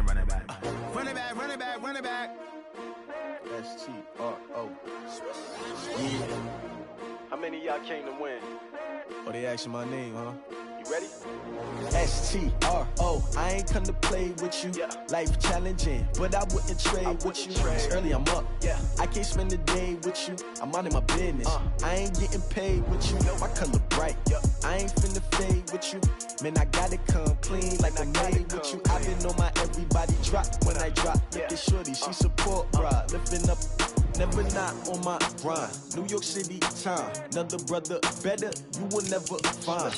run it back. Run it back, run it back, run it back. S-T-R-O. Yeah. How many of y'all came to win? Oh, they asking my name, huh? You ready? S-T-R-O. I ain't come to play with you. Yeah. Life challenging, but I wouldn't trade with you. It's early, I'm up. Yeah. I can't spend the day with you. I'm minding my business. I ain't getting paid with you. My color bright. I ain't finna fade with you. Man, I gotta come clean like I'm made with you. I've been on my everybody drop when I drop. Look at shorty, she support, bruh. Lifting up. Never not on my grind. New York City time. Another brother better, you will never find.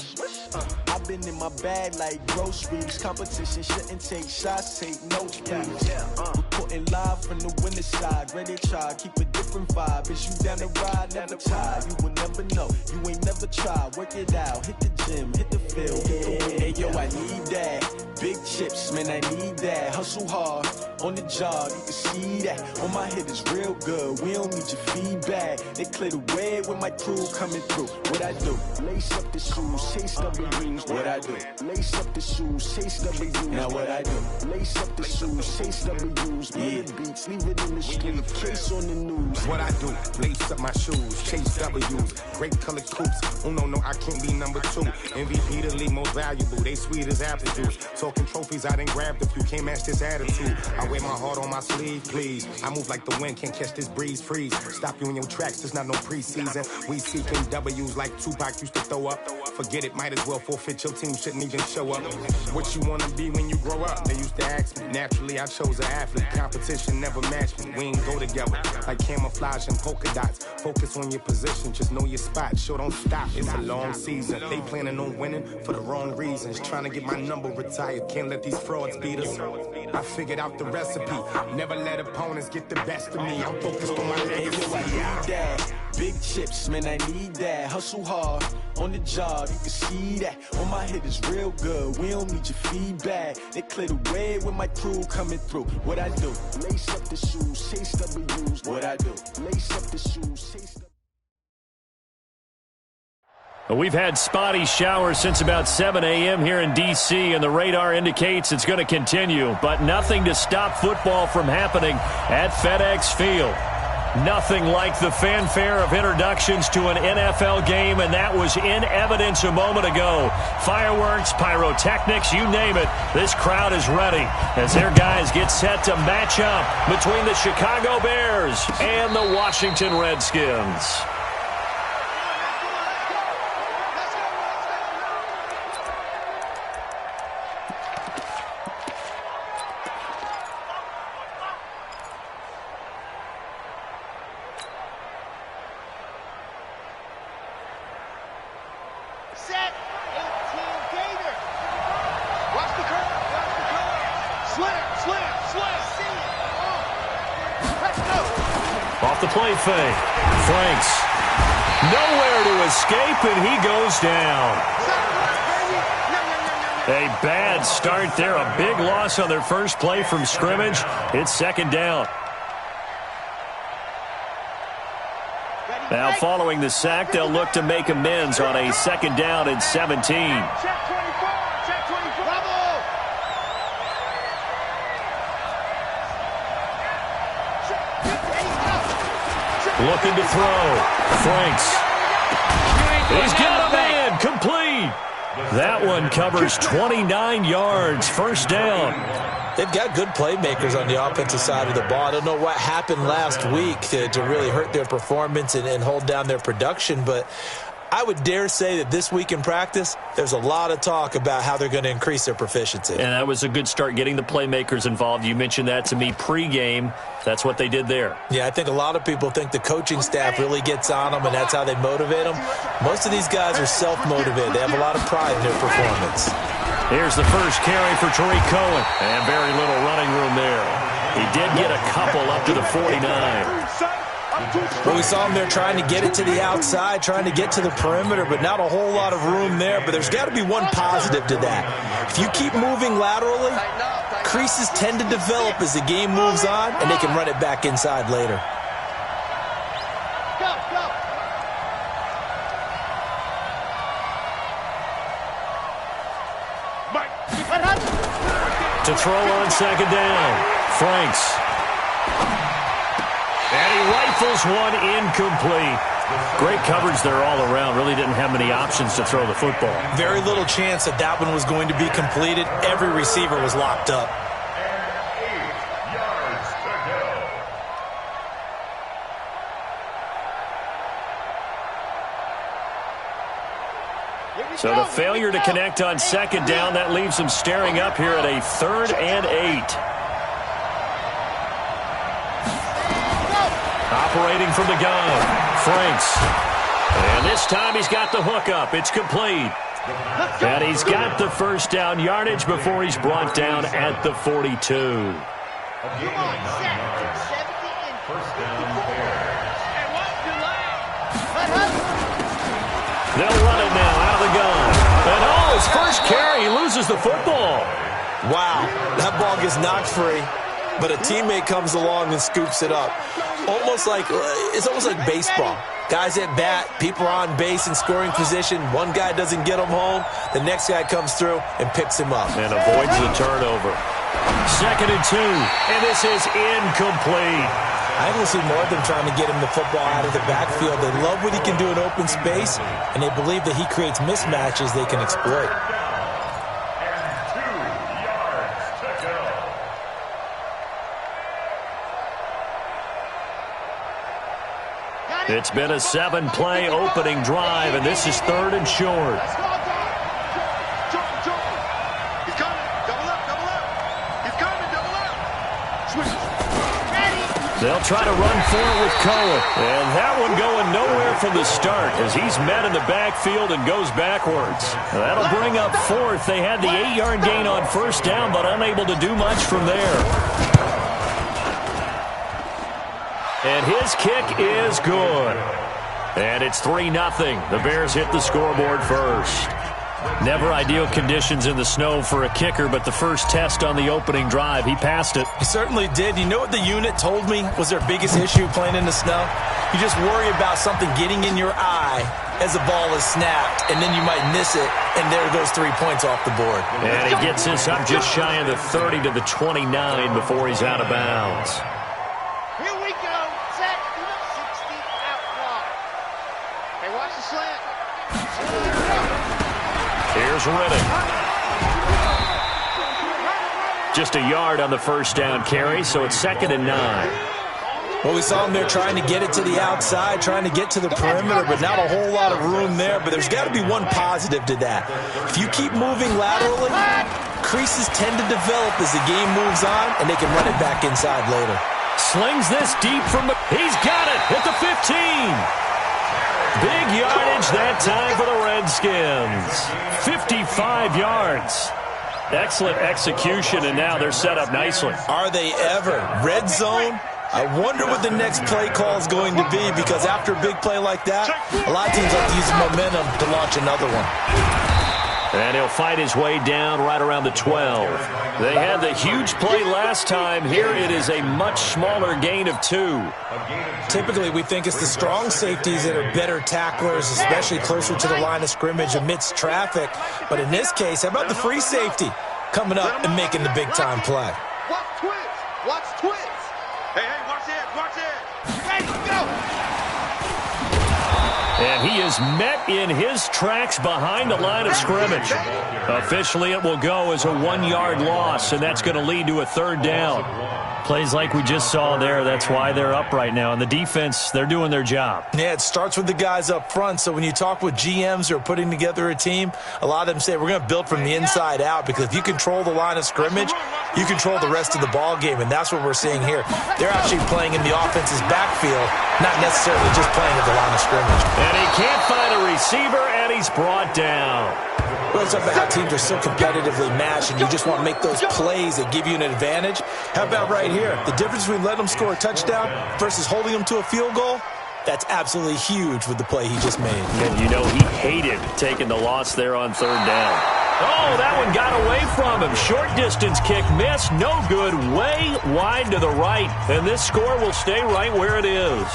I've been in my bag like groceries. Competition shouldn't take shots, take notes, please. Reporting live from the winning side. Ready to try, keep a different vibe. Is you down the ride, never tired. You will never know, you ain't never tried. Work it out, hit the gym, hit the field, hit the win. Hey yo, I need that. Big chips, man, I need that. Hustle hard, on the job, you can see that. On my head is real good, we don't need your feedback. They clear the way with my crew coming through. What I do? Lace up the shoes, chase W's. What I do? Lace up the shoes, chase W's. Now what I do? Lace up the shoes, chase W's. Yeah. Beats, leave it in the street, case on the news. What I do? Lace up my shoes, chase W's. Great color coops. Oh no, I can't be number 2. MVP the league most valuable. They sweet as apple juice. Talking trophies, I didn't grab the few. Can't match this attitude. I wear my heart on my sleeve, please. I move like the wind, can't catch this breeze, freeze. Stop you in your tracks, there's not no preseason. We seeking W's like Tupac used to throw up. Forget it, might as well forfeit. Your team shouldn't even show up. What you wanna be when you grow up? They used to ask me. Naturally, I chose an athlete. Competition never matched me. We ain't go together like camouflage and polka dots. Focus on your position, just know your spot. Sure, don't stop. It's a long season. They planning on winning for the wrong reasons. Trying to get my number retired. Can't let these frauds beat us. I figured out the recipe. Never let opponents get the best of me. I'm focused on my legacy. I need that. Big chips, man, I need that. Hustle hard, on the job, you can see that. On my head is real good, we don't need your feedback. They clear the way with my crew coming through. What I do? Lace up the shoes, chase W's. What I do? Lace up the shoes, chase W's. We've had spotty showers since about 7 a.m. here in D.C., and the radar indicates it's going to continue, but nothing to stop football from happening at FedEx Field. Nothing like the fanfare of introductions to an NFL game, and that was in evidence a moment ago. Fireworks, pyrotechnics, you name it. This crowd is ready as their guys get set to match up between the Chicago Bears and the Washington Redskins. Off the play fake. Franks. Nowhere to escape, and he goes down. A bad start there. A big loss on their first play from scrimmage. It's second down. Now following the sack, they'll look to make amends on a second down and 17. Looking to throw. Franks. He's got him in. Complete. That one covers 29 yards. First down. They've got good playmakers on the offensive side of the ball. I don't know what happened last week to really hurt their performance and hold down their production, but I would dare say that this week in practice, there's a lot of talk about how they're going to increase their proficiency. And that was a good start getting the playmakers involved. You mentioned that to me pregame. That's what they did there. Yeah, I think a lot of people think the coaching staff really gets on them, and that's how they motivate them. Most of these guys are self-motivated. They have a lot of pride in their performance. Here's the first carry for Tariq Cohen. And very little running room there. He did get a couple up to the 49. Well, we saw him there trying to get it to the outside, trying to get to the perimeter, but not a whole lot of room there. But there's got to be one positive to that. If you keep moving laterally, creases tend to develop as the game moves on, and they can run it back inside later. To throw on second down. Franks. And he rifles one incomplete. Great coverage there all around. Really didn't have many options to throw the football. Very little chance that that one was going to be completed. Every receiver was locked up. So the failure to connect on second down, that leaves them staring up here at a 3rd and 8. Operating from the gun, Franks. And this time he's got the hook up. It's complete. And he's got the first down yardage before he's brought down at the 42. They'll run it now out of the gun. And his first carry, he loses the football. Wow, that ball gets knocked free, but a teammate comes along and scoops it up. It's almost like baseball. Guys at bat, people are on base in scoring position. One guy doesn't get him home. The next guy comes through and picks him up. And avoids the turnover. 2nd and 2, and this is incomplete. I want to see more of them trying to get him the football out of the backfield. They love what he can do in open space, and they believe that he creates mismatches they can exploit. It's been a 7-play opening drive, and this is 3rd and short. They'll try to run forward with Cohen. And that one going nowhere from the start as he's met in the backfield and goes backwards. That'll bring up 4th. They had the 8-yard gain on first down, but unable to do much from there. And his kick is good. And it's 3-0. The Bears hit the scoreboard first. Never ideal conditions in the snow for a kicker, but the first test on the opening drive, he passed it. He certainly did. You know what the unit told me was their biggest issue playing in the snow? You just worry about something getting in your eye as the ball is snapped, and then you might miss it, and there goes 3 points off the board. And he gets this up just shy of the 30 to the 29 before he's out of bounds. Here we go. Set. 60 out block. Hey, watch the slant. Here's Riddick. Just a yard on the first down carry, so it's 2nd and 9. Well, we saw him there trying to get it to the outside, trying to get to the perimeter, but not a whole lot of room there. But there's got to be one positive to that. If you keep moving laterally, creases tend to develop as the game moves on, and they can run it back inside later. Slings this deep from the... He's got it at the 15. Big yardage that time for the Redskins. 55 yards. Excellent execution, and now they're set up nicely. Are they ever? Red zone? I wonder what the next play call is going to be, because after a big play like that, a lot of teams like to use momentum to launch another one. And he'll fight his way down right around the 12. They had the huge play last time. Here it is a much smaller gain of 2. Typically, we think it's the strong safeties that are better tacklers, especially closer to the line of scrimmage amidst traffic. But in this case, how about the free safety coming up and making the big-time play? Watch twist. Watch twist. Hey, watch it. Watch it. Ready, go. And he is met in his tracks behind the line of scrimmage. Officially, it will go as a 1-yard loss, and that's going to lead to a 3rd down. Plays like we just saw there, that's why they're up right now. And the defense, they're doing their job. Yeah, it starts with the guys up front. So when you talk with GMs who are putting together a team, a lot of them say we're going to build from the inside out, because if you control the line of scrimmage, you control the rest of the ball game, and that's what we're seeing here. They're actually playing in the offense's backfield, not necessarily just playing at the line of scrimmage. And he can't find a receiver, and he's brought down. Well, it's about how teams are so competitively matched, and you just want to make those plays that give you an advantage. How about right here? The difference between letting them score a touchdown versus holding them to a field goal, that's absolutely huge with the play he just made. And you know he hated taking the loss there on 3rd down. Oh, that one got away from him. Short distance kick missed. No good. Way wide to the right. And this score will stay right where it is.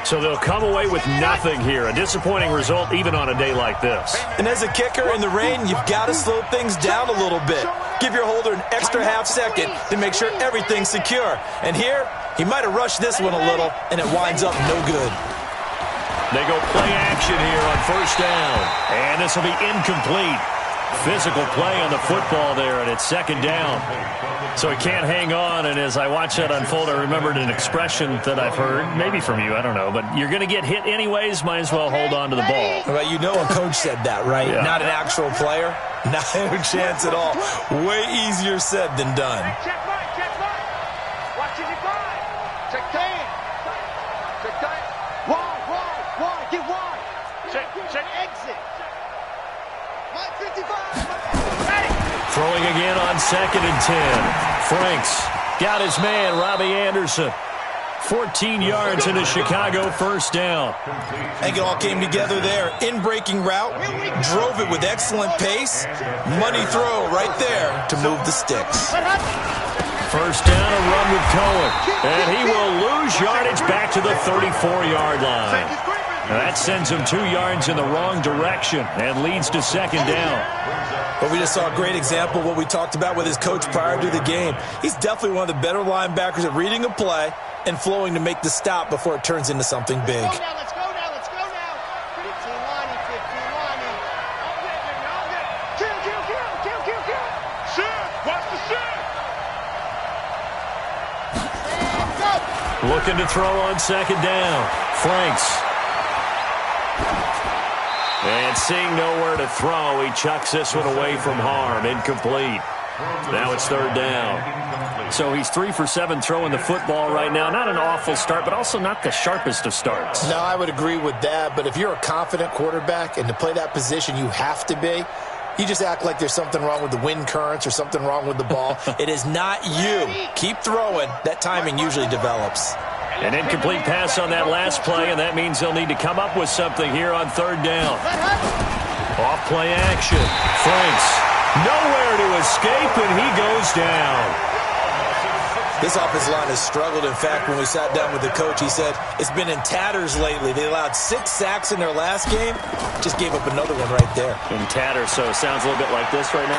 So they'll come away with nothing here. A disappointing result even on a day like this. And as a kicker in the rain, you've got to slow things down a little bit. Give your holder an extra half second to make sure everything's secure. And here, he might have rushed this one a little, and it winds up no good. They go play action here on first down. And this will be incomplete. Physical play on the football there, and it's second down. So he can't hang on, and as I watch that unfold, I remembered an expression that I've heard, maybe from you, I don't know, but you're going to get hit anyways, might as well hold on to the ball. Well, you know a coach said that, right? Yeah. Not an actual player? No chance at all. Way easier said than done. Check right, check right. Watch it right. Check 10. Check 10. Wide, get wide. Check exit. 55. Throwing again on 2nd and 10. Franks got his man, Robbie Anderson. 14 yards in a Chicago first down. I think it all came together there. In-breaking route, drove it with excellent pace. Money throw right there to move the sticks. First down, a run with Cohen. And he will lose yardage back to the 34-yard line. Now that sends him 2 yards in the wrong direction and leads to second down. But we just saw a great example of what we talked about with his coach prior to the game. He's definitely one of the better linebackers at reading a play and flowing to make the stop before it turns into something big. Let's go now. 15 lining. Kill. Shit, watch the shit. Looking to throw on second down. Franks. And seeing nowhere to throw, he chucks this one away from harm. Incomplete. Now it's third down. So he's 3 for 7 throwing the football right now. Not an awful start, but also not the sharpest of starts. No, I would agree with that. But if you're a confident quarterback and to play that position you have to be, you just act like there's something wrong with the wind currents or something wrong with the ball. It is not you. Keep throwing. That timing usually develops. An incomplete pass on that last play, and that means they'll need to come up with something here on third down. Off play action. Franks nowhere to escape, and he goes down. This offensive line has struggled. In fact, when we sat down with the coach, he said it's been in tatters lately. They allowed 6 sacks in their last game. Just gave up another one right there. In tatters, so it sounds a little bit like this right now?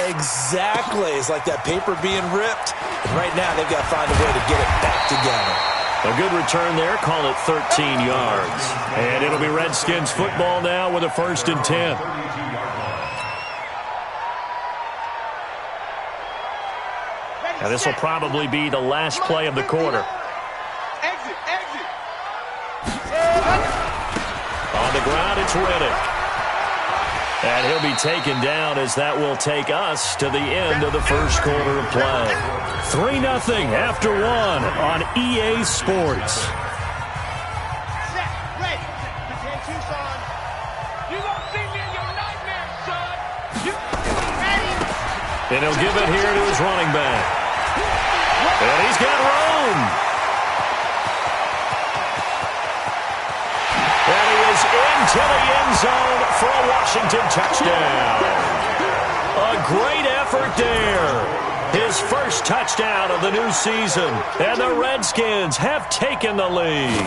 Exactly. It's like that paper being ripped. And right now, they've got to find a way to get it back together. A good return there. Call it 13 yards. And it'll be Redskins football now with a 1st and 10. Now, this will probably be the last play of the quarter. Exit. On the ground, it's Riddick. And he'll be taken down as that will take us to the end of the first quarter of play. 3-0 after 1 on EA Sports. Set, ready. Pretend Tucson. You gonna see me in your nightmares, son. You ready? And he'll give it here to his running back. And he's got room. And he is into the end zone for a Washington touchdown. A great effort there. His first touchdown of the new season. And the Redskins have taken the lead.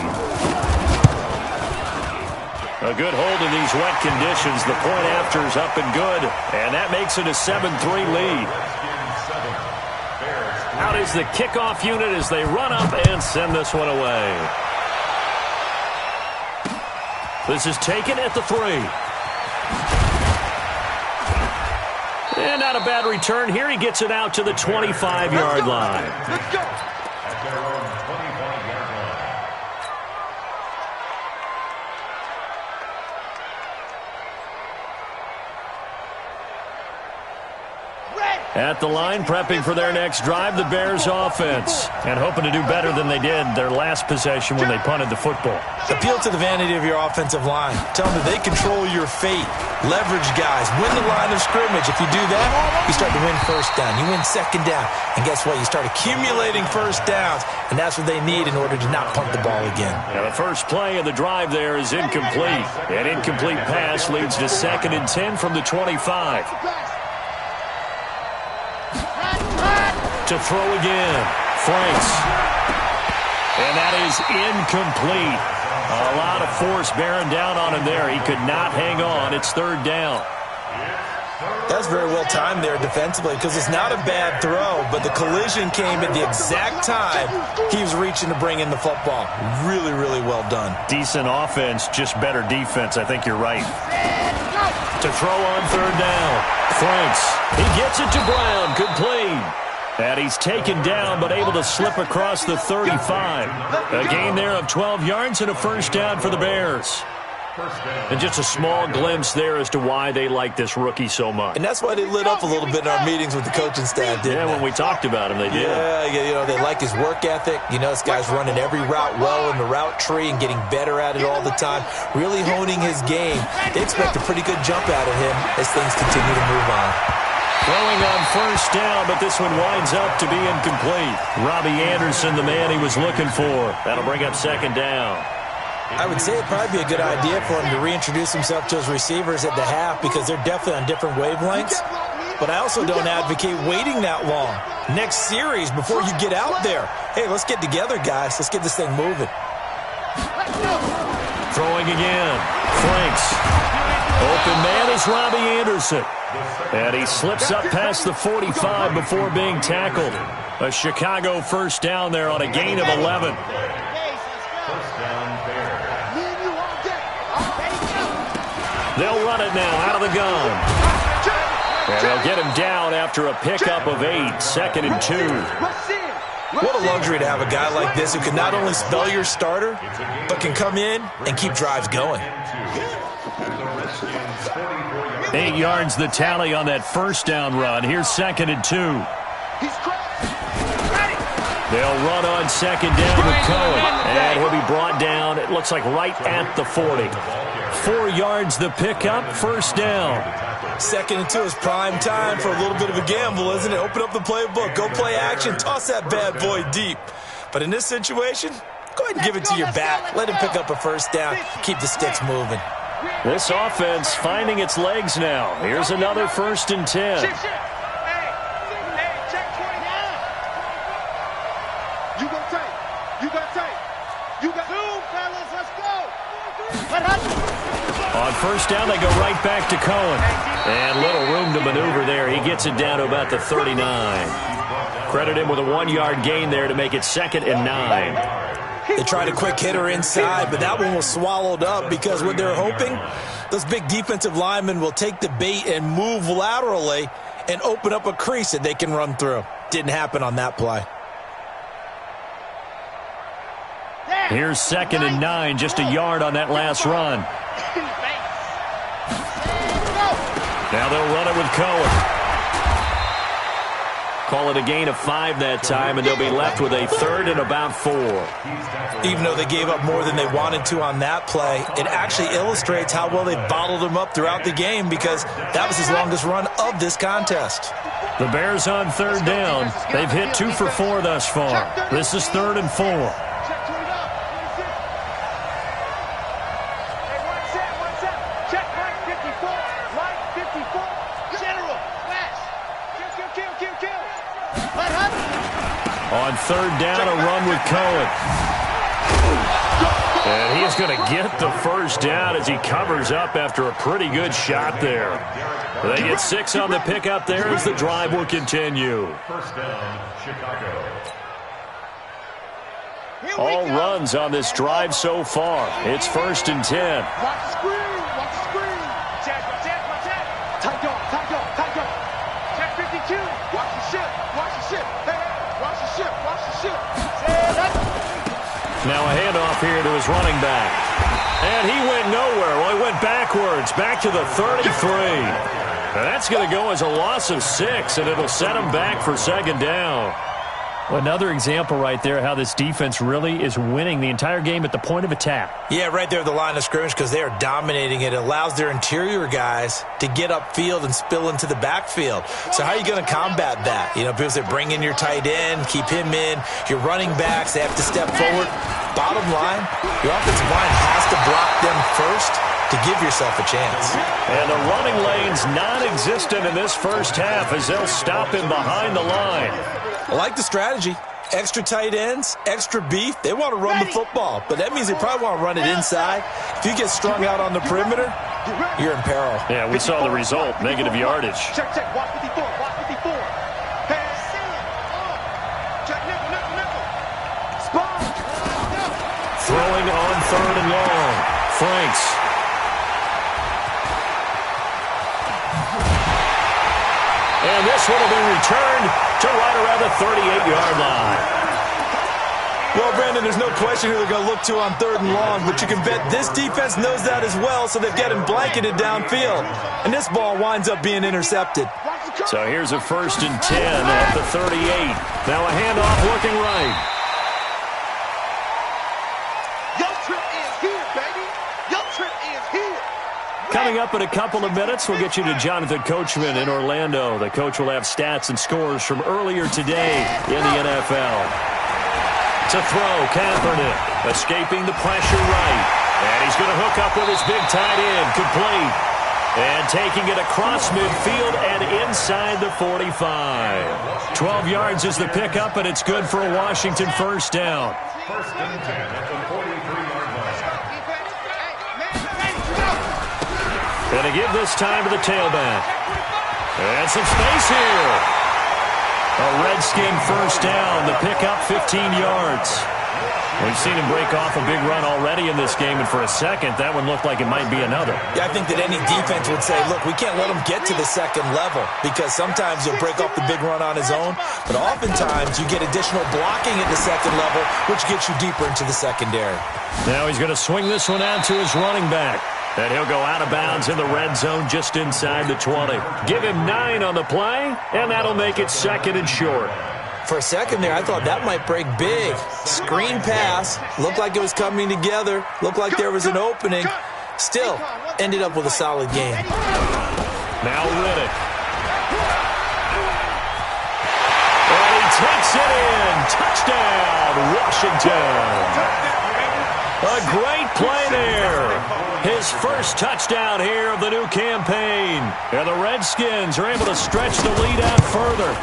A good hold in these wet conditions. The point after is up and good. And that makes it a 7-3 lead. Out is the kickoff unit as they run up and send this one away. This is taken at the 3. And not a bad return here. He gets it out to the 25-yard line. Let's go. At the line, prepping for their next drive, the Bears offense. And hoping to do better than they did their last possession when they punted the football. Appeal to the vanity of your offensive line. Tell them that they control your fate. Leverage guys. Win the line of scrimmage. If you do that, you start to win first down. You win second down. And guess what? You start accumulating first downs. And that's what they need in order to not punt the ball again. Now the first play of the drive there is incomplete. An incomplete pass leads to 2nd and 10 from the 25. To throw again. Franks. And that is incomplete. A lot of force bearing down on him there. He could not hang on. It's third down. That's very well timed there defensively because it's not a bad throw, but the collision came at the exact time he was reaching to bring in the football. Really, really well done. Decent offense, just better defense. I think you're right. To throw on third down. Franks. He gets it to Brown. Complete. And he's taken down but able to slip across the 35. A gain there of 12 yards and a first down for the Bears. And just a small glimpse there as to why they like this rookie so much. And that's why they lit up a little bit in our meetings with the coaching staff, didn't they? When we talked about him, they did. Yeah, they like his work ethic. This guy's running every route well in the route tree and getting better at it all the time, really honing his game. They expect a pretty good jump out of him as things continue to move on. Throwing on first down, but this one winds up to be incomplete. Robbie Anderson, the man he was looking for. That'll bring up second down. I would say it'd probably be a good idea for him to reintroduce himself to his receivers at the half because they're definitely on different wavelengths. But I also don't advocate waiting that long. Next series, before you get out there, hey, let's get together, guys. Let's get this thing moving. Throwing again. Franks. Open man is Robbie Anderson. And he slips up past the 45 before being tackled. A Chicago first down there on a gain of 11. They'll run it now out of the gun. And they'll get him down after a pickup of 8, 2nd and 2. What a luxury to have a guy like this who can not only spell your starter, but can come in and keep drives going. 8 yards the tally on that first down run. Here's 2nd and 2. They'll run on second down with Cohen. And he'll be brought down, it looks like right at the 40. 4 yards the pickup, first down. 2nd and 2 is prime time for a little bit of a gamble, isn't it? Open up the playbook, go play action, toss that bad boy deep. But in this situation, go ahead and give it to your back. Let him pick up a first down, keep the sticks moving. This offense finding its legs now. Here's another 1st and 10. On first down, they go right back to Cohen. And little room to maneuver there. He gets it down to about the 39. Credit him with a 1-yard gain there to make it 2nd and 9. They tried a quick hitter inside, but that one was swallowed up because what they're hoping, those big defensive linemen will take the bait and move laterally and open up a crease that they can run through. Didn't happen on that play. Here's 2nd and 9, just a yard on that last run. Now they'll run it with Cohen. Call it a gain of 5 that time, and they'll be left with a 3rd and about 4. Even though they gave up more than they wanted to on that play, it actually illustrates how well they bottled him up throughout the game because that was his longest run of this contest. The Bears on third down. They've hit 2 for 4 thus far. This is 3rd and 4. On third down, a run with Cohen. And he's going to get the first down as he covers up after a pretty good shot there. They get 6 on the pickup there as the drive will continue. First down, Chicago. All runs on this drive so far. It's 1st and 10. Watch the screen. Watch the screen. Check. Tight go. Check 52. Watch the ship. Hey, watch the ship. Now a handoff here to his running back. And he went nowhere. Well, he went backwards, back to the 33. And that's going to go as a loss of 6, and it'll set him back for 2nd down. Well, another example right there how this defense really is winning the entire game at the point of attack. Yeah, right there at the line of scrimmage because they are dominating it. It allows their interior guys to get upfield and spill into the backfield. So how are you going to combat that? People say bring in your tight end, keep him in. Your running backs, they have to step forward. Bottom line, your offensive line has to block them first to give yourself a chance. And the running lane's non-existent in this first half as they'll stop him behind the line. I like the strategy. Extra tight ends, extra beef, they want to run the football. But that means they probably want to run it inside. If you get strung out on the perimeter, you're in peril. Yeah, we saw the result, negative yardage. Check, watch 54, watch 54. Pass. Check, nickel. Spot. Throwing on 3rd and long. Franks. And this one will be returned to right around the 38-yard line. Well, Brandon, there's no question who they're going to look to on 3rd and long, but you can bet this defense knows that as well, so they've got him blanketed downfield. And this ball winds up being intercepted. So here's a 1st and 10 at the 38. Now a handoff looking right. Your trip is here, baby. Your trip is here. Coming up in a couple of minutes, we'll get you to Jonathan Coachman in Orlando. The coach will have stats and scores from earlier today in the NFL. To throw, Kaepernick, escaping the pressure right. And he's going to hook up with his big tight end, complete. And taking it across midfield and inside the 45. 12 yards is the pickup, and it's good for a Washington 1st down. 1st and 10 at the 43-yard line. Going to give this time to the tailback. And some space here. A Redskin 1st down. The pickup 15 yards. We've seen him break off a big run already in this game, and for a second, that one looked like it might be another. Yeah, I think that any defense would say, look, we can't let him get to the 2nd level, because sometimes he'll break off the big run on his own, but oftentimes you get additional blocking at the 2nd level, which gets you deeper into the secondary. Now he's going to swing this one out to his running back. And he'll go out of bounds in the red zone just inside the 20. Give him 9 on the play, and that'll make it 2nd and short. For a second there, I thought that might break big. Screen pass. Looked like it was coming together. Looked like there was an opening. Still, ended up with a solid game. Now Riddick. And he takes it in. Touchdown, Washington. A great play there. His 1st touchdown here of the new campaign. And the Redskins are able to stretch the lead out further.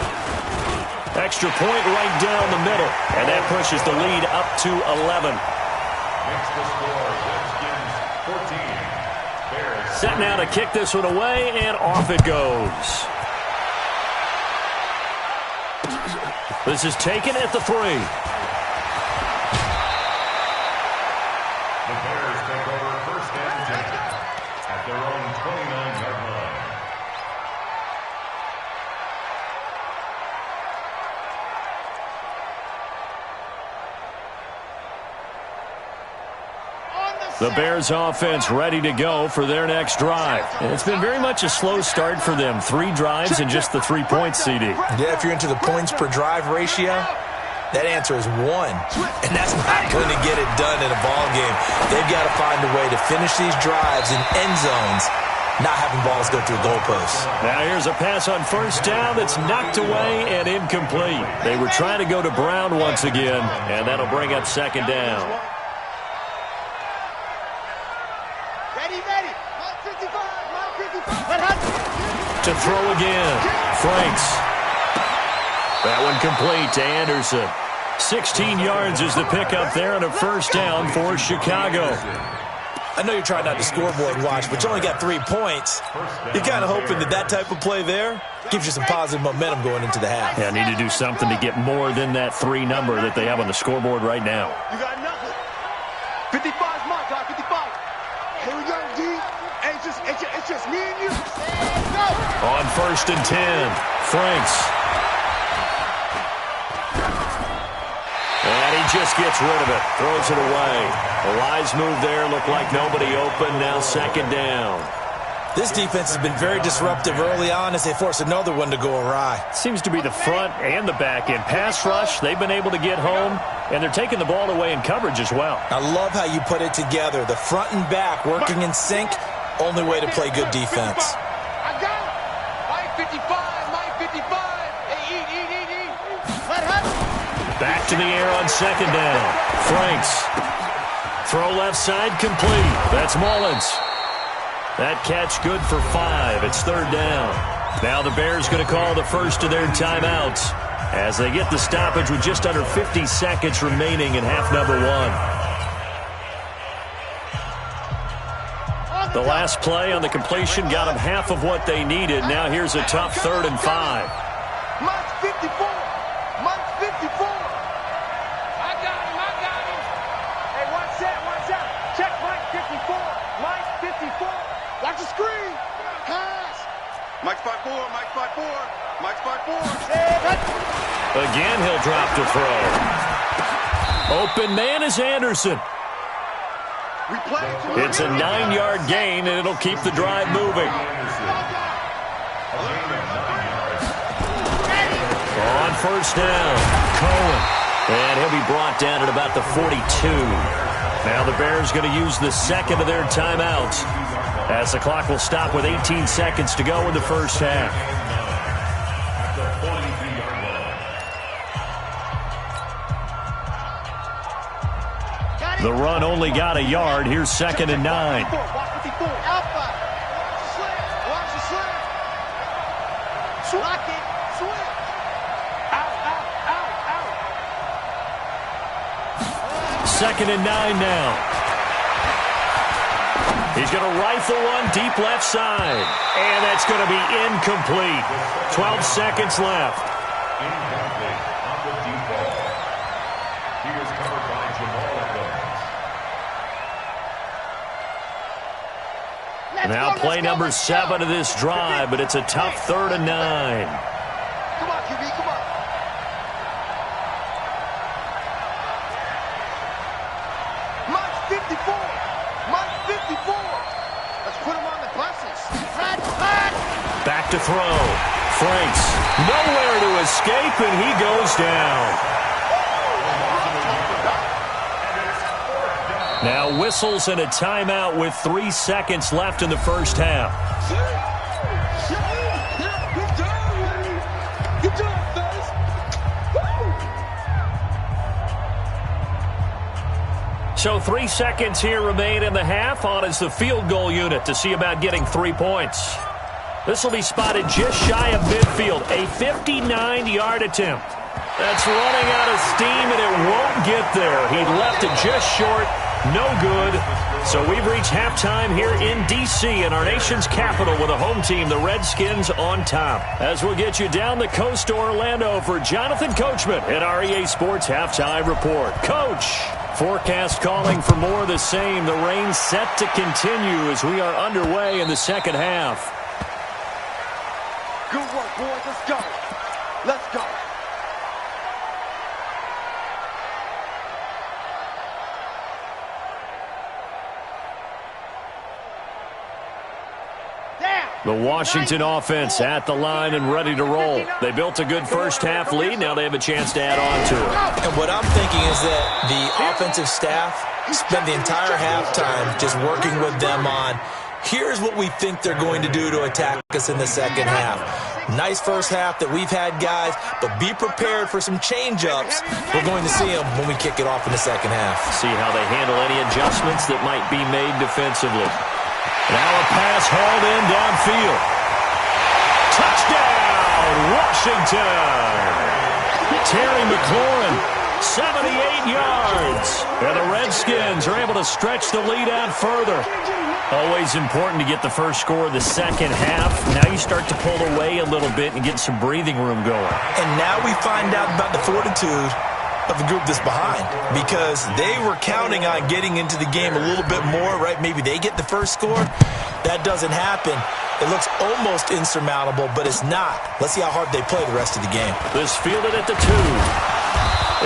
Extra point right down the middle. And that pushes the lead up to 11. Makes the score Redskins 14. Bears. Set now to kick this one away, and off it goes. This is taken at the 3. The Bears take over 1st and 10 at their own 29-yard line. The Bears offense ready to go for their next drive. And it's been very much a slow start for them. 3 drives and just the 3 points, CD. Yeah, if you're into the points per drive ratio, that answer is 1. And that's not going to get it done in a ball game. They've got to find a way to finish these drives in end zones, not having balls go through goalposts. Now here's a pass on 1st down that's knocked away and incomplete. They were trying to go to Brown once again, and that'll bring up 2nd down. Ready. 155. To throw again. Franks. That one complete to Anderson. 16 yards is the pickup there and a 1st down for Chicago. I know you're trying not to scoreboard watch, but you only got 3 points. You're kind of hoping that that type of play there gives you some positive momentum going into the half. Yeah, need to do something to get more than that 3 number that they have on the scoreboard right now. You got nothing. 55's my guy, 55. Here we go, D. It's just me and you. Go. On 1st and 10, Franks. And he just gets rid of it, throws it away. A wise move there, looked like nobody open, now 2nd down. This defense has been very disruptive early on as they force another one to go awry. Seems to be the front and the back end. Pass rush, they've been able to get home, and they're taking the ball away in coverage as well. I love how you put it together. The front and back working in sync, only way to play good defense. I got it. My 55. Hey, eat. Let happen. Back to the air on 2nd down. Franks. Throw left side complete. That's Mullins. That catch good for 5. It's 3rd down. Now the Bears going to call the first of their timeouts. as they get the stoppage with just under 50 seconds remaining in half number one. The last play on the completion got them half of what they needed. Now here's a tough 3rd and 5. Mike's 54. Mike's 54. I got him. Hey, watch that. Check Mike 54. Mike 54. Watch the screen. Pass. Mike's 5'4", Mike's 5'4", Mike's 5'4". Again, he'll drop to throw. Open man is Anderson. It's a 9-yard gain, and it'll keep the drive moving. On first down, Cohen. And he'll be brought down at about the 42. Now the Bears going to use the second of their timeouts, as the clock will stop with 18 seconds to go in the first half. The run only got a yard. Here's 2nd and 9. Second and 9 now. He's going to rifle one deep left side. And that's going to be incomplete. 12 seconds left. Now play number 7 of this drive, but it's a tough 3rd and 9. Come on, QB, come on. Mike's 54. Mike's 54. Let's put him on the buses. Back to throw. Franks, nowhere to escape, and he goes down. Now whistles and a timeout with 3 seconds left in the first half. Good job, fellas. So 3 seconds here remain in the half. On is the field goal unit to see about getting 3 points. This will be spotted just shy of midfield. A 59-yard attempt. That's running out of steam, and it won't get there. He left it just short. No good. So we've reached halftime here in D.C. in our nation's capital with a home team, the Redskins, on top. As we'll get you down the coast to Orlando for Jonathan Coachman at our EA Sports Halftime Report. Coach, forecast calling for more of the same. The rain set to continue as we are underway in the second half. Good work, boys. Let's go. Let's go. The Washington offense at the line and ready to roll. They built a good first half lead. Now they have a chance to add on to it. And what I'm thinking is that the offensive staff spent the entire halftime just working with them on, here's what we think they're going to do to attack us in the second half. Nice first half that we've had, guys, but be prepared for some change-ups. We're going to see them when we kick it off in the second half. See how they handle any adjustments that might be made defensively. Now a pass hauled in downfield. Touchdown, Washington! Terry McLaurin, 78 yards. And the Redskins are able to stretch the lead out further. Always important to get the first score of the second half. Now you start to pull away a little bit and get some breathing room going. And now we find out about the fortitude of the group that's behind, because they were counting on getting into the game a little bit more, right? Maybe they get the first score. That doesn't happen. It looks almost insurmountable, but it's not. Let's see how hard they play the rest of the game. This fielded at the 2.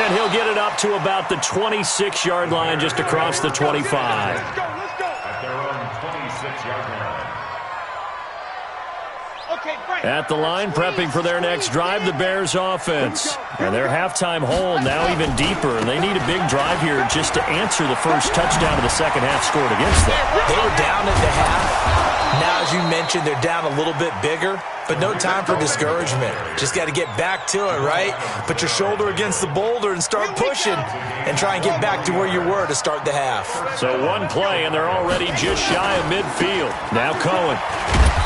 And he'll get it up to about the 26-yard line, just across the 25. Let's go. At their own 26-yard line. At the line, prepping for their next drive, the Bears offense. And their halftime hole now even deeper. And they need a big drive here just to answer the first touchdown of the second half scored against them. They were down at the half. Now, as you mentioned, they're down a little bit bigger, but no time for discouragement. Just got to get back to it, right? Put your shoulder against the boulder and start pushing and try and get back to where you were to start the half. So one play, and they're already just shy of midfield. Now Cohen.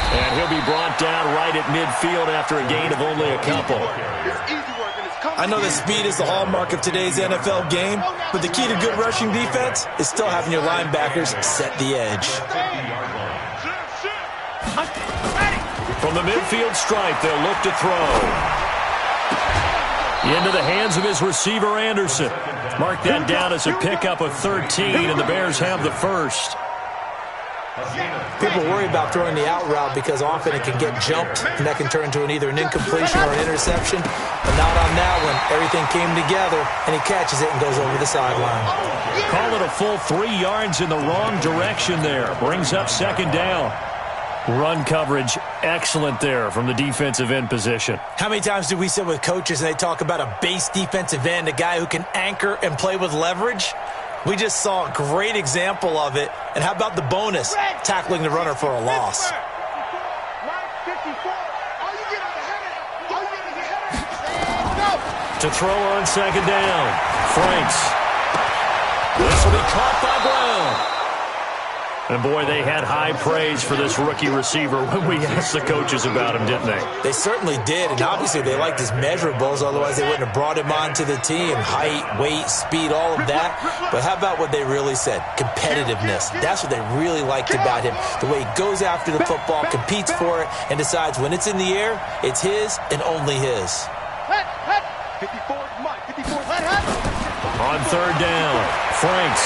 And he'll be brought down right at midfield after a gain of only a couple. It's easy work in this I know that speed is the hallmark of today's NFL game, but the key to good rushing defense is still having your linebackers set the edge. From the midfield stripe, they'll look to throw. Into the hands of his receiver, Anderson. Mark that down as a pickup of 13, and the Bears have the first. People worry about throwing the out route because often it can get jumped, and that can turn into either an incompletion or an interception. But not on that one. Everything came together, and he catches it and goes over the sideline. Call it a full 3 yards in the wrong direction there. Brings up second down. Run coverage, excellent there from the defensive end position. How many times do we sit with coaches and they talk about a base defensive end, a guy who can anchor and play with leverage? We just saw a great example of it. And how about the bonus, tackling the runner for a loss? To throw on second down, Franks. This will be caught by Brown. And, boy, they had high praise for this rookie receiver when we asked the coaches about him, didn't they? They certainly did, and obviously they liked his measurables, otherwise they wouldn't have brought him onto the team. Height, weight, speed, all of that. But how about what they really said? Competitiveness. That's what they really liked about him. The way he goes after the football, competes for it, and decides when it's in the air, it's his and only his. 54, Mike, 54. On third down, Franks.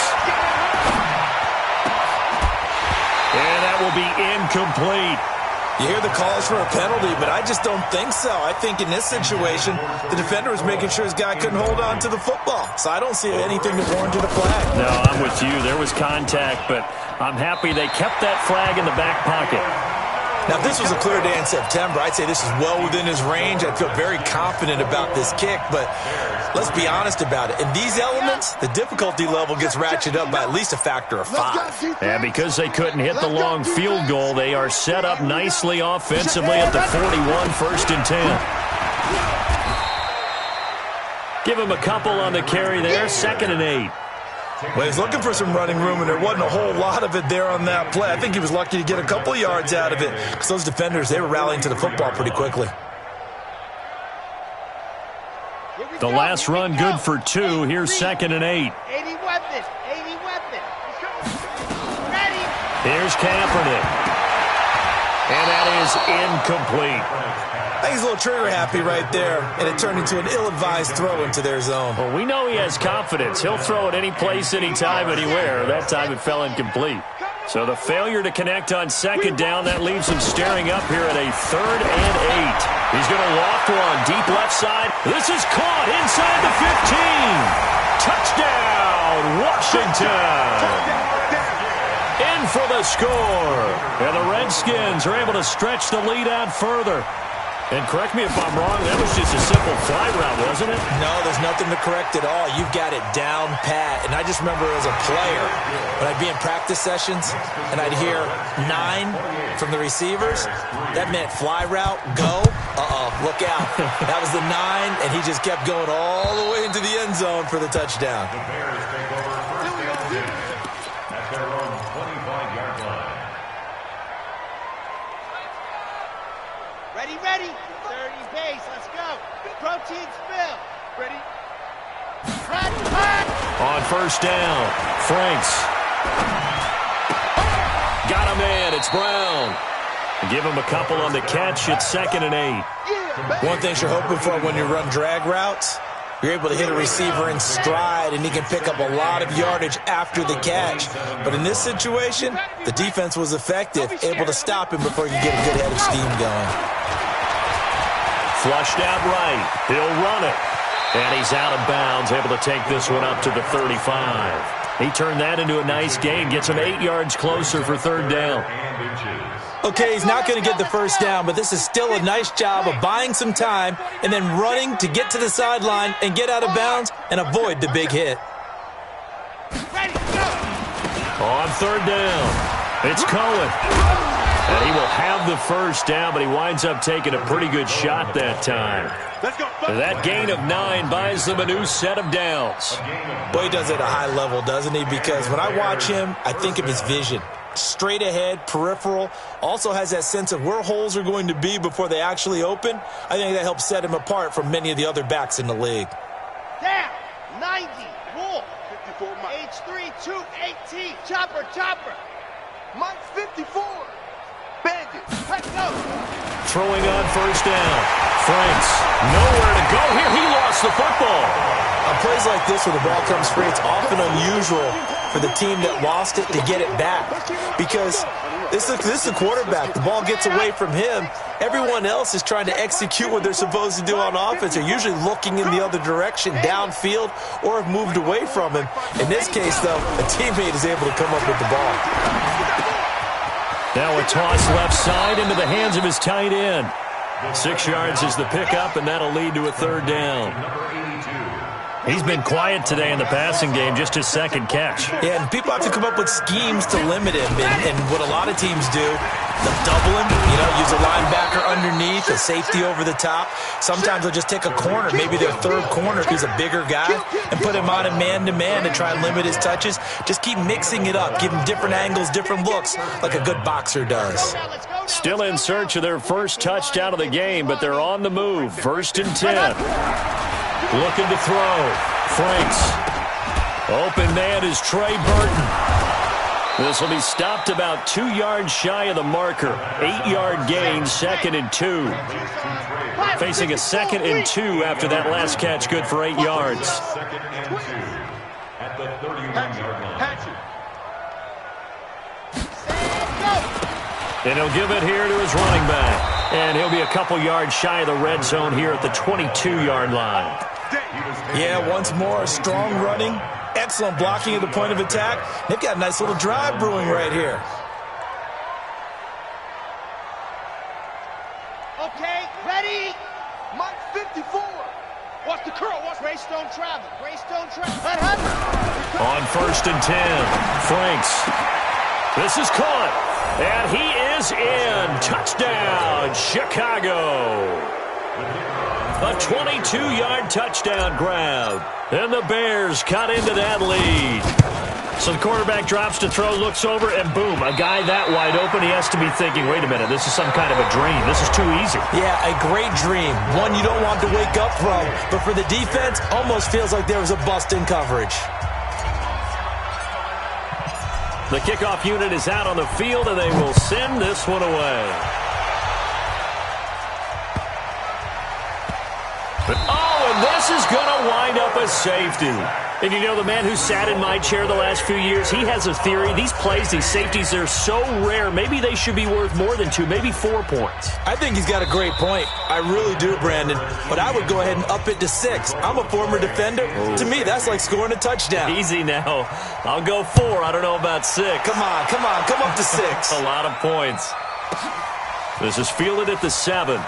And that will be incomplete. You hear the calls for a penalty, but I just don't think so. I think in this situation, the defender was making sure his guy couldn't hold on to the football. So I don't see anything that warranted a flag. No, I'm with you. There was contact, but I'm happy they kept that flag in the back pocket. Now, if this was a clear day in September, I'd say this is well within his range. I'd feel very confident about this kick, but let's be honest about it. In these elements, the difficulty level gets ratcheted up by at least a factor of 5. And because they couldn't hit the long field goal, they are set up nicely offensively at the 41, first and 10. Give him a couple on the carry there, 2nd and 8. Well, he's looking for some running room, and there wasn't a whole lot of it there on that play. I think he was lucky to get a couple yards out of it because those defenders, they were rallying to the football pretty quickly. The last run good for 2. Here's 2nd and 8. 80 weapon. 80 weapon. Ready. Here's Kaepernick. And that is incomplete. I think he's a little trigger happy right there, and it turned into an ill-advised throw into their zone. Well, we know he has confidence. He'll throw it any place, anytime, anywhere. That time it fell incomplete. So the failure to connect on second down, that leaves him staring up here at a 3rd and 8. He's going to loft one deep left side. This is caught inside the 15. Touchdown, Washington. In for the score. And the Redskins are able to stretch the lead out further. And correct me if I'm wrong, that was just a simple fly route, wasn't it? No, there's nothing to correct at all. You've got it down pat. And I just remember as a player, when I'd be in practice sessions and I'd hear 9 from the receivers, that meant fly route, go. Look out. That was the 9, and he just kept going all the way into the end zone for the touchdown. Ready. 30 pace. Let's go. Protein spill. Ready. On first down, Franks. Got him in. It's Brown. Give him a couple on the catch. It's 2nd and 8. One thing you're hoping for when you run drag routes, you're able to hit a receiver in stride, and he can pick up a lot of yardage after the catch. But in this situation, the defense was effective, able to stop him before you get a good head of steam going. Flushed out right. He'll run it. And he's out of bounds, able to take this one up to the 35. He turned that into a nice gain, gets him 8 yards closer for 3rd down. Okay, he's not going to get the first down, but this is still a nice job of buying some time and then running to get to the sideline and get out of bounds and avoid the big hit. On 3rd down, it's Cohen. And he will have the first down, but he winds up taking a pretty good shot that time. That gain of 9 buys them a new set of downs. Boy, he does it at a high level, doesn't he? Because when I watch him, I think of his vision. straight ahead, peripheral. Also has that sense of where holes are going to be before they actually open. I think that helps set him apart from many of the other backs in the league. Down, 90, Wolf. 54, H3, 218, Chopper, Chopper. Mike's 54. Bandit, let's go. Throwing on first down. Franks, nowhere to go here. He lost the football. On plays like this where the ball comes free, it's often unusual for the team that lost it to get it back. Because this is a quarterback. The ball gets away from him. Everyone else is trying to execute what they're supposed to do on offense. They're usually looking in the other direction, downfield, or have moved away from him. In this case, though, a teammate is able to come up with the ball. Now a toss left side into the hands of his tight end. 6 yards is the pickup, and that'll lead to a third down. He's been quiet today in the passing game, just his second catch. Yeah, and people have to come up with schemes to limit him. And what a lot of teams do, they'll double him, use a linebacker underneath, a safety over the top. Sometimes they'll just take a corner, maybe their third corner if he's a bigger guy, and put him on a man-to-man to try and limit his touches. Just keep mixing it up, give him different angles, different looks, like a good boxer does. Still in search of their first touchdown of the game, but they're on the move. 1st and 10. Looking to throw. Franks. Open man is Trey Burton. This will be stopped about 2 yards shy of the marker. 8-yard gain, 2nd and 2. Facing a 2nd and 2 after that last catch, good for 8 yards. At the 31-yard line. And he'll give it here to his running back. And he'll be a couple yards shy of the red zone here at the 22-yard line. Yeah, once more, strong running, excellent blocking at the point of attack. They've got a nice little drive brewing right here. Okay, ready? Mike's 54. Watch the curl. Watch Greystone travel. Greystone travel. On 1st and 10, Franks. This is caught. And he is in. Touchdown, Chicago. A 22-yard touchdown grab. And the Bears cut into that lead. So the quarterback drops to throw, looks over, and boom, a guy that wide open, he has to be thinking, wait a minute, this is some kind of a dream. This is too easy. Yeah, a great dream. One you don't want to wake up from. But for the defense, almost feels like there was a bust in coverage. The kickoff unit is out on the field, and they will send this one away. Oh, and this is going to wind up a safety. And the man who sat in my chair the last few years, he has a theory. These plays, these safeties, they're so rare. Maybe they should be worth more than 2, maybe 4 points. I think he's got a great point. I really do, Brandon. But I would go ahead and up it to 6. I'm a former defender. Ooh. To me, that's like scoring a touchdown. Easy now. I'll go 4. I don't know about 6. Come on. Come up to 6. A lot of points. This is fielded at the 7.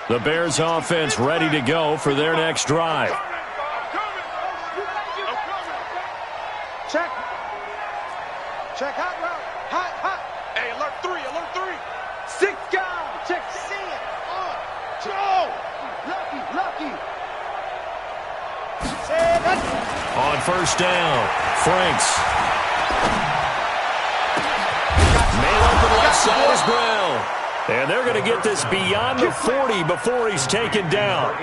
The Bears offense ready to go for their next drive. Check. Check hot route. Hot. Hey, alert 3. 6 guys. Check. See it. Joe. Lucky. On 1st down, Franks. Man open left side is Brown. And they're going to get this beyond the 40 before he's taken down.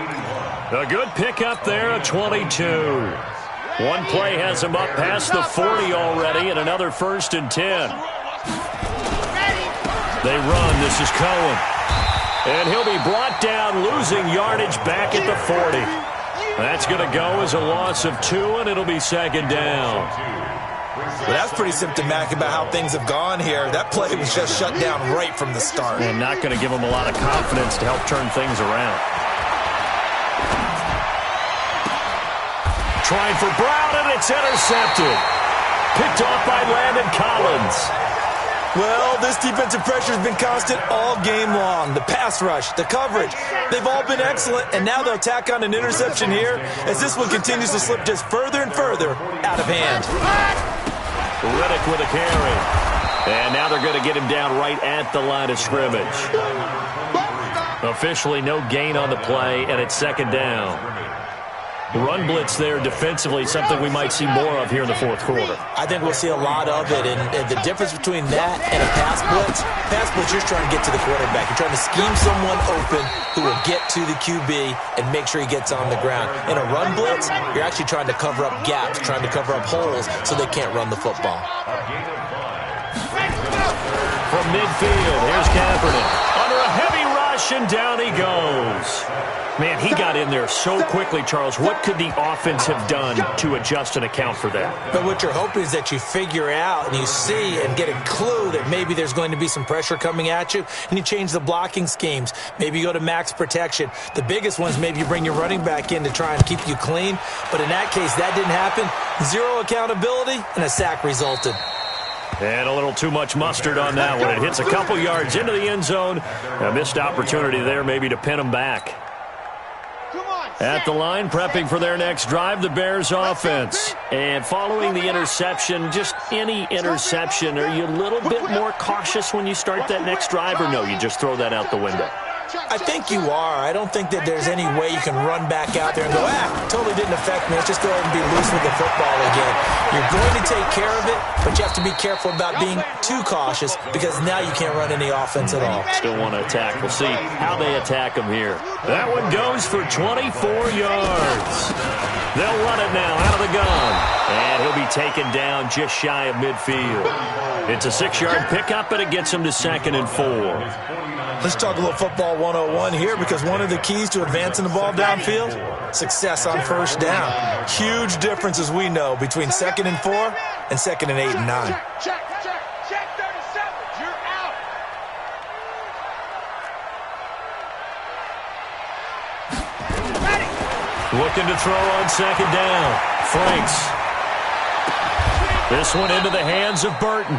A good pickup there at 22. One play has him up past the 40 already, and another 1st and 10. They run. This is Cohen. And he'll be brought down, losing yardage back at the 40. That's going to go as a loss of 2, and it'll be 2nd down. Well, that's pretty symptomatic about how things have gone here. That play was just shut down right from the start. And not going to give him a lot of confidence to help turn things around. Trying for Brown, and it's intercepted. Picked off by Landon Collins. Well, this defensive pressure has been constant all game long. The pass rush, the coverage, they've all been excellent, and now they'll tack on an interception here as this one continues to slip just further and further out of hand. Riddick with a carry. And now they're going to get him down right at the line of scrimmage. Officially no gain on the play, and it's second down. Run blitz there defensively, something we might see more of here in the fourth quarter. I think we'll see a lot of it, and the difference between that and a pass blitz, you're just trying to get to the quarterback. You're trying to scheme someone open who will get to the QB and make sure he gets on the ground. In a run blitz, you're actually trying to cover up gaps, trying to cover up holes so they can't run the football. From midfield, here's Kaepernick. Under a heavy rush, and down he goes. Man, he got in there so quickly, Charles. What could the offense have done to adjust and account for that? But what you're hoping is that you figure out and you see and get a clue that maybe there's going to be some pressure coming at you, and you change the blocking schemes. Maybe you go to max protection. The biggest ones, maybe you bring your running back in to try and keep you clean. But in that case, that didn't happen. Zero accountability, and a sack resulted. And a little too much mustard on that one. It hits a couple yards into the end zone. A missed opportunity there maybe to pin him back. At the line, prepping for their next drive, the Bears offense. And following the interception, just any interception, are you a little bit more cautious when you start that next drive, or no, you just throw that out the window? I think you are. I don't think that there's any way you can run back out there and go, totally didn't affect me. Let's just go ahead and be loose with the football again. You're going to take care of it, but you have to be careful about being too cautious because now you can't run any offense at all. Still want to attack. We'll see how they attack him here. That one goes for 24 yards. They'll run it now out of the gun. And he'll be taken down just shy of midfield. It's a 6-yard pickup, and it gets him to 2nd and 4. Let's talk a little football 101 here, because one of the keys to advancing the ball downfield, success on first down. Huge difference, as we know, between 2nd and 4 and 2nd and 8 and 9. Check 37. You're out. Looking to throw on 2nd down. Franks. This one into the hands of Burton.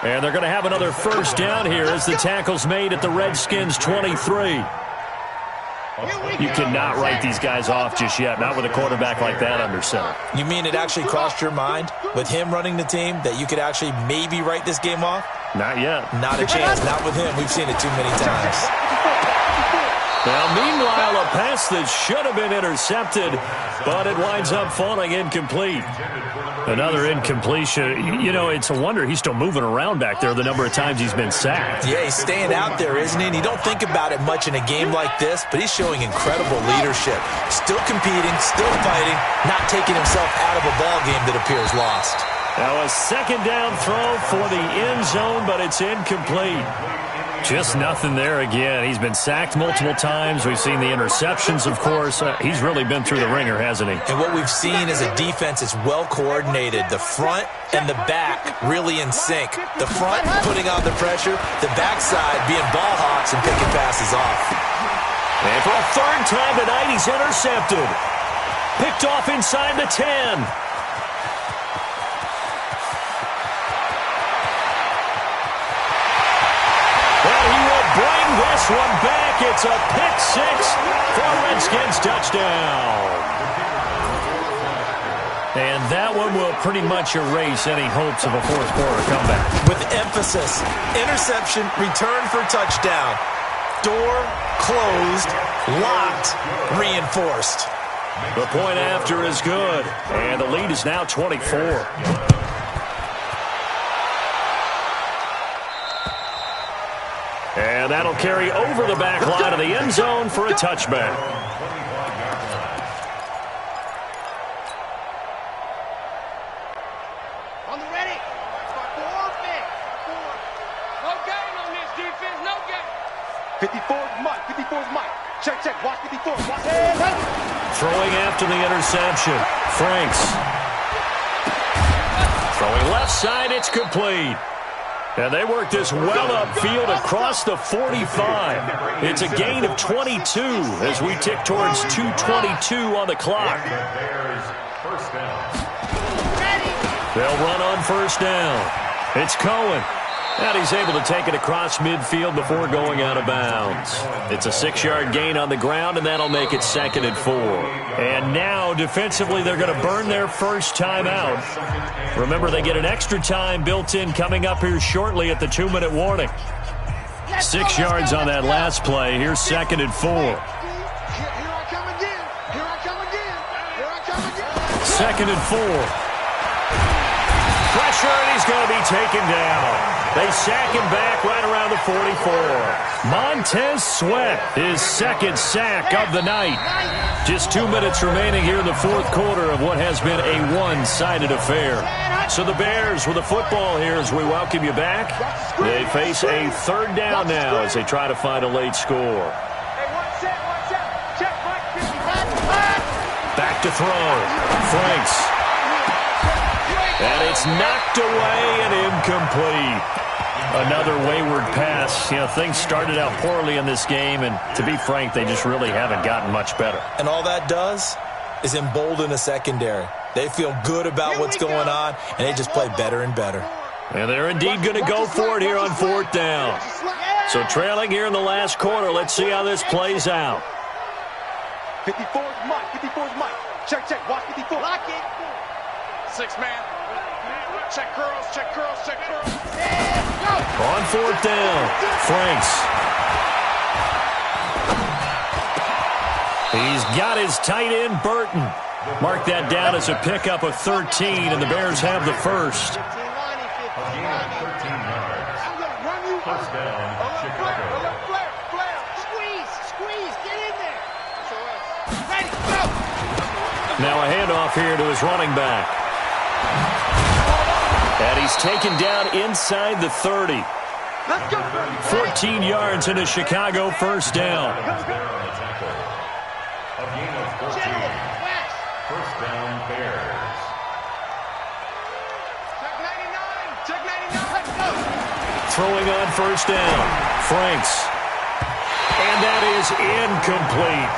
And they're going to have another first down here as the tackle's made at the Redskins' 23. You cannot write these guys off just yet, not with a quarterback like that under center. You mean it actually crossed your mind with him running the team that you could actually maybe write this game off? Not yet. Not a chance. Not with him. We've seen it too many times. Now, meanwhile, a pass that should have been intercepted, but it winds up falling incomplete. Another incompletion. You know, it's a wonder he's still moving around back there the number of times he's been sacked. Yeah, he's staying out there, isn't he? And you don't think about it much in a game like this, but he's showing incredible leadership. Still competing, still fighting, not taking himself out of a ball game that appears lost. Now a 2nd down throw for the end zone, but it's incomplete. Just nothing there again. He's been sacked multiple times. We've seen the interceptions, of course. He's really been through the ringer, hasn't he? And what we've seen is a defense that's well coordinated. The front and the back really in sync. The front putting on the pressure, the backside being ball hawks and picking passes off. And for a 3rd time tonight, he's intercepted. Picked off inside the 10. Bring this one back. It's a pick 6 for Redskins touchdown. And that one will pretty much erase any hopes of a fourth quarter comeback. With emphasis, interception, return for touchdown. Door closed, locked, reinforced. The point after is good, and the lead is now 24. And that'll carry over the back line of the end zone for a touchback. On the ready. 4 big. 4. No gain on this defense. No gain. 54's Mike. 54's Mike. Check. Watch 54. Watch. Throwing after the interception. Franks. Throwing left side. It's complete. And they work this well upfield across the 45. It's a gain of 22 as we tick towards 2:22 on the clock. They'll run on first down. It's Cohen. And he's able to take it across midfield before going out of bounds. It's a 6-yard gain on the ground, and that'll make it 2nd and 4. And now, defensively, they're going to burn their first timeout. Remember, they get an extra time built in coming up here shortly at the 2-minute warning. 6 yards on that last play. Here's 2nd and 4. Here I come again. Here I come again. Here I come again. 2nd and 4. Pressure, and he's going to be taken down. They sack him back right around the 44. Montez Sweat, his 2nd sack of the night. Just 2 minutes remaining here in the 4th quarter of what has been a one-sided affair. So the Bears with the football here as we welcome you back. They face a 3rd down now as they try to find a late score. Hey, one set. Check, Mike. Back to throw. Franks. And it's knocked away and incomplete. Another wayward pass. You know, things started out poorly in this game, and to be frank, they just really haven't gotten much better. And all that does is embolden the secondary. They feel good about what's going on, and they just play better and better. And they're indeed going to go for it here on 4th down. So trailing here in the last quarter, let's see how this plays out. 54's Mike. 54's Mike. Check. Watch 54. Lock it. 6-man. Check curls. On 4th down, Franks. He's got his tight end, Burton. Mark that down as a pickup of 13, and the Bears have the first. I'm going to run you. First down, Chicago. Flare. Squeeze. Get in there. Ready, go. Now a handoff here to his running back. And he's taken down inside the 30. Let's go. 14 yards into Chicago, 1st down. A gain of 14. First down, Bears. Check 99. Let's go. Throwing on 1st down, Franks. And that is incomplete.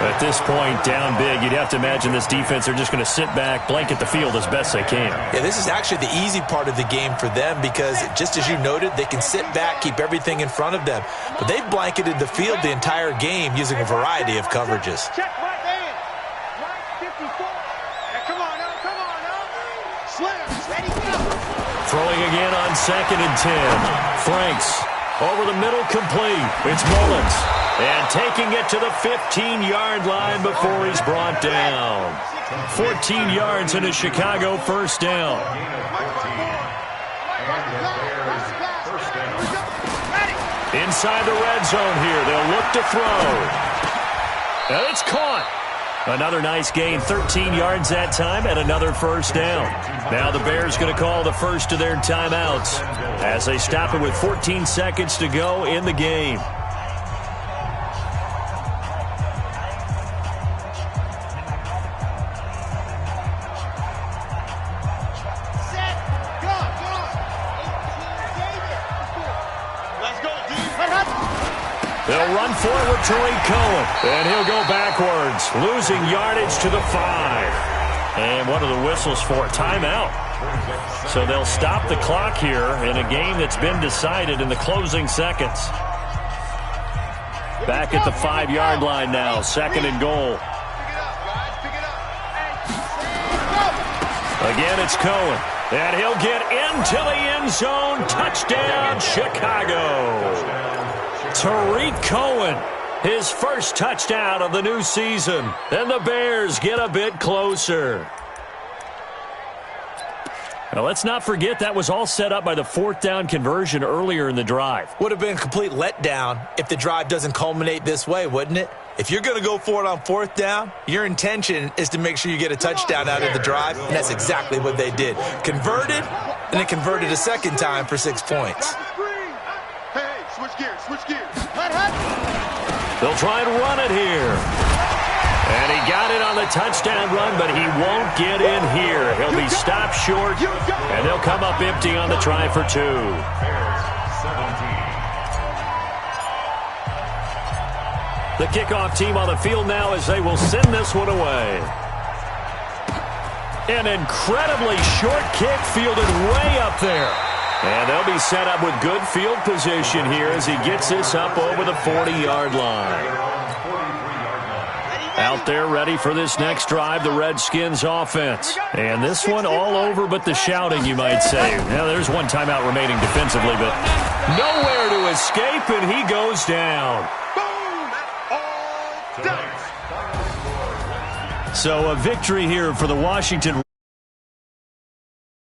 At this point, down big, you'd have to imagine this defense are just going to sit back, blanket the field as best they can. Yeah, this is actually the easy part of the game for them because, just as you noted, they can sit back, keep everything in front of them. But they've blanketed the field the entire game using a variety of coverages. Check right there. Mike 54. Hey, come on now. Slim, ready, go. Throwing again on 2nd and 10. Franks over the middle, complete. It's Mullins. And taking it to the 15-yard line before he's brought down. 14 yards into Chicago, 1st down. Inside the red zone here. They'll look to throw. And it's caught. Another nice gain, 13 yards that time, and another 1st down. Now the Bears going to call the first of their timeouts as they stop it with 14 seconds to go in the game. They'll run forward to Tariq Cohen, and he'll go backwards, losing yardage to the 5. And what are the whistles for? Timeout. So they'll stop the clock here in a game that's been decided in the closing seconds. Back at the 5-yard line now, 2nd and goal. Again, it's Cohen, and he'll get into the end zone. Touchdown, Chicago. Tariq Cohen, his first touchdown of the new season. And the Bears get a bit closer. Now, let's not forget that was all set up by the 4th down conversion earlier in the drive. Would have been a complete letdown if the drive doesn't culminate this way, wouldn't it? If you're going to go for it on 4th down, your intention is to make sure you get a touchdown out of the drive, and that's exactly what they did. Converted, and then converted a 2nd time for 6 points. Hey, switch gears. They'll try and run it here. And he got it on the touchdown run, but he won't get in here. He'll be stopped short, and they'll come up empty on the try for 2. The kickoff team on the field now as they will send this one away. An incredibly short kick fielded way up there. And they'll be set up with good field position here as he gets this up over the 40-yard line. Out there ready for this next drive, the Redskins offense. And this one all over but the shouting, you might say. Now, there's one timeout remaining defensively, but nowhere to escape, and he goes down. So a victory here for the Washington